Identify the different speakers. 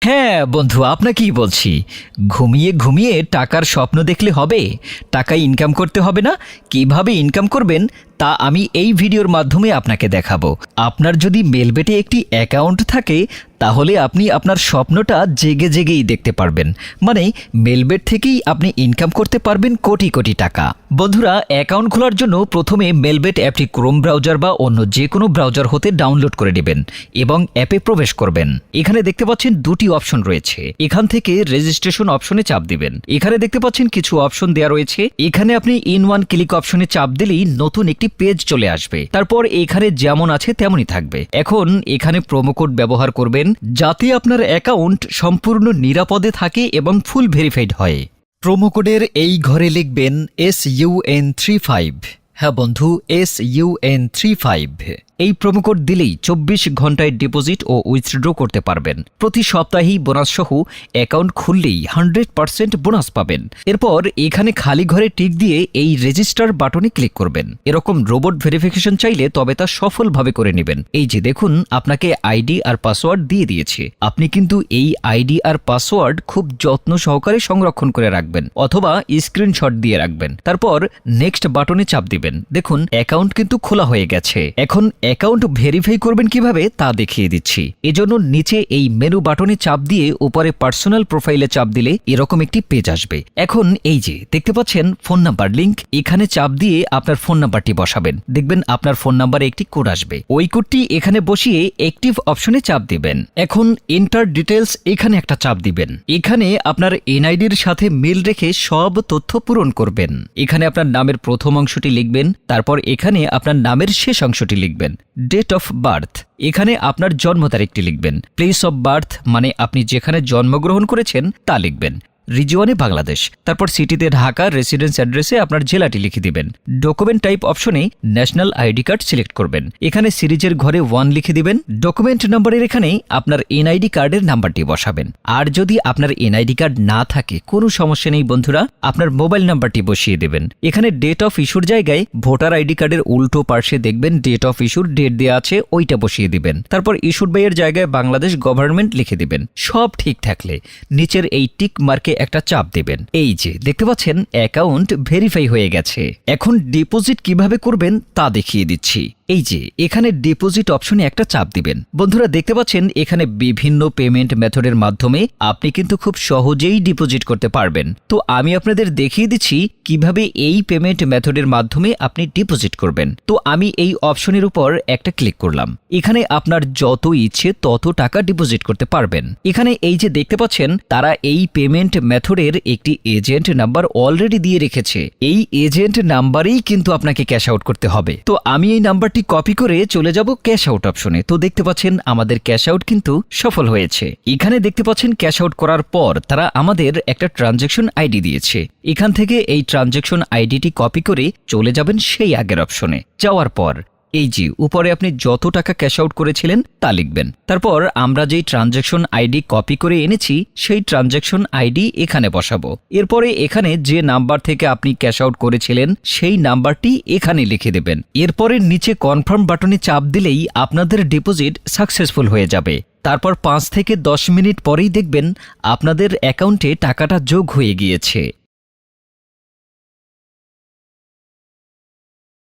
Speaker 1: হ্যাঁ বন্ধু, আপনাকেই বলছি। ঘুমিয়ে ঘুমিয়ে টাকার স্বপ্ন দেখলে হবে? টাকা ইনকাম করতে হবে না? কিভাবে ইনকাম করবেন তা আমি এই ভিডিওর মাধ্যমে আপনাকে দেখাবো। আপনার যদি মেলবেটে একটি অ্যাকাউন্ট থাকে তাহলে আপনি আপনার স্বপ্নটা জেগে জেগেই দেখতে পারবেন। মানে মেলবেট থেকেই আপনি ইনকাম করতে পারবেন কোটি কোটি টাকা। বন্ধুরা, অ্যাকাউন্ট খোলার জন্য প্রথমে মেলবেট অ্যাপটি ক্রোম ব্রাউজার বা অন্য যে কোনো ব্রাউজার হতে ডাউনলোড করে নেবেন এবং অ্যাপে প্রবেশ করবেন। এখানে দেখতে পাচ্ছেন দুটি অপশন রয়েছে। এখান থেকে রেজিস্ট্রেশন অপশনে চাপ দিবেন। এখানে দেখতে পাচ্ছেন কিছু অপশন দেওয়া রয়েছে। এখানে আপনি ইন ওয়ান ক্লিক অপশনে চাপ দিলেই নতুন একটি পেজ চলে আসবে। তারপর এখানে যেমন আছে তেমনই থাকবে। এখন এখানে প্রোমো কোড ব্যবহার করবেন যাতে আপনার অ্যাকাউন্ট সম্পূর্ণ নিরাপদে থাকে এবং ফুল ভেরিফাইড হয়। প্রোমো কোডের এই ঘরে লিখবেন SUN35। হ্যাঁ বন্ধু, SUN35। এই প্রোমো কোড দিলেই 24 ঘন্টায় ডিপোজিট ও উইথড্র করতে পারবেন। প্রতি সপ্তাহেই বোনাস সহ অ্যাকাউন্ট খুললেই 100% বোনাস পাবেন। এরপর এখানে খালি ঘরে টিক দিয়ে এই রেজিস্টার বাটনে ক্লিক করবেন। এরকম রোবট ভেরিফিকেশন চাইলে তবে তা সফলভাবে করে নেবেন। এই যে দেখুন, আপনাকে আইডি আর পাসওয়ার্ড দিয়ে দিয়েছে। আপনি কিন্তু এই আইডি আর পাসওয়ার্ড খুব যত্ন সহকারে সংরক্ষণ করে রাখবেন অথবা স্ক্রিনশট দিয়ে রাখবেন। তারপর নেক্সট বাটনে চাপ দিবেন। দেখুন অ্যাকাউন্ট কিন্তু খোলা হয়ে গেছে। এখন অ্যাকাউন্ট ভেরিফাই করবেন কিভাবে তা দেখিয়ে দিচ্ছি। এজন্য নিচে এই মেনু বাটনে চাপ দিয়ে উপরে পার্সোনাল প্রোফাইলে চাপ দিলে এরকম একটি পেজ আসবে। এখন এই যে দেখতে পাচ্ছেন ফোন নাম্বার লিংক, এখানে চাপ দিয়ে আপনার ফোন নাম্বারটি বসাবেন। দেখবেন আপনার ফোন নাম্বারে একটি কোড আসবে। ওই কোডটি এখানে বসিয়ে অ্যাক্টিভ অপশনে চাপ দিবেন। এখন এন্টার ডিটেলস এখানে একটা চাপ দিবেন। এখানে আপনার এনআইডির সাথে মিল রেখে সব তথ্য পূরণ করবেন। এখানে আপনার নামের প্রথম অংশটি লিখবেন। তারপর এখানে আপনার নামের শেষ অংশটি লিখবেন। ডেট অফ বার্থ, এখানে আপনার জন্ম তারিখটি লিখবেন। প্লেস অফ বার্থ মানে আপনি যেখানে জন্মগ্রহণ করেছেন তা লিখবেন। রিজিওনে বাংলাদেশ, তারপর সিটিতে ঢাকা, রেসিডেন্স অ্যাড্রেসে আপনার জেলাটি লিখে দিবেন। ডকুমেন্ট টাইপ অপশনে ন্যাশনাল আইডি কার্ড সিলেক্ট করবেন। এখানে সিরিজের ঘরে 1 লিখে দিবেন। ডকুমেন্ট নাম্বারের এখানে আপনার এনআইডি কার্ডের নাম্বারটি বসাবেন। আর যদি আপনার এনআইডি কার্ড না থাকে কোনো সমস্যা নেই বন্ধুরা, আপনার মোবাইল নাম্বারটি বসিয়ে দেবেন। এখানে ডেট অফ ইস্যুর জায়গায় ভোটার আইডি কার্ডের উল্টো পার্শ্বে দেখবেন ডেট অফ ইস্যুর ডেট দেওয়া আছে, ওইটা বসিয়ে দিবেন। তারপর ইস্যুড বাই এর জায়গায় বাংলাদেশ গভর্নমেন্ট লিখে দিবেন। সব ঠিক থাকলে নিচের এই টিক মার্কে একটা চাপ দেবেন। এই যে দেখতে পাচ্ছেন অ্যাকাউন্ট ভেরিফাই হয়ে গেছে। এখন ডিপোজিট কিভাবে করবেন তা দেখিয়ে দিচ্ছি। এই যে এখানে ডিপোজিট অপশনে একটা চাপ দিবেন। বন্ধুরা দেখতে পাচ্ছেন এখানে বিভিন্ন পেমেন্ট মেথডের মাধ্যমে আপনি কিন্তু খুব সহজেই ডিপোজিট করতে পারবেন। তো আমি আপনাদের দেখিয়ে দিচ্ছি কিভাবে এই পেমেন্ট মেথডের মাধ্যমে আপনি ডিপোজিট করবেন। তো আমি এই অপশনের উপর একটা ক্লিক করলাম। এখানে আপনার যত ইচ্ছে তত টাকা ডিপোজিট করতে পারবেন। এখানে এই যে দেখতে পাচ্ছেন তারা এই পেমেন্ট মেথডের একটি এজেন্ট নাম্বার অলরেডি দিয়ে রেখেছে। এই এজেন্ট নাম্বারেই কিন্তু আপনাকে ক্যাশ আউট করতে হবে। তো আমি এই নাম্বার কপি করে চলে যাব ক্যাশ আউট অপশনে। তো দেখতে পাচ্ছেন আমাদের ক্যাশ আউট কিন্তু সফল হয়েছে। এখানে দেখতে পাচ্ছেন ক্যাশ আউট করার পর তারা আমাদের একটা ট্রানজ্যাকশন আইডি দিয়েছে। এখান থেকে এই ট্রানজ্যাকশন আইডিটি কপি করে চলে যাবেন সেই আগের অপশনে। যাওয়ার পর এই যে উপরে আপনি যত টাকা ক্যাশ আউট করেছিলেন তা লিখবেন। তারপর আমরা যেই ট্রানজ্যাকশন আইডি কপি করে এনেছি সেই ট্রানজ্যাকশন আইডি এখানে বসাবো। এরপরে এখানে যে নাম্বার থেকে আপনি ক্যাশ আউট করেছিলেন সেই নাম্বারটি এখানে লিখে দেবেন। এরপরে নিচে কনফার্ম বাটনে চাপ দিলেই আপনাদের ডিপোজিট সাকসেসফুল হয়ে যাবে। তারপর 5 থেকে 10 মিনিট পরেই দেখবেন আপনাদের অ্যাকাউন্টে টাকাটা যোগ হয়ে গিয়েছে।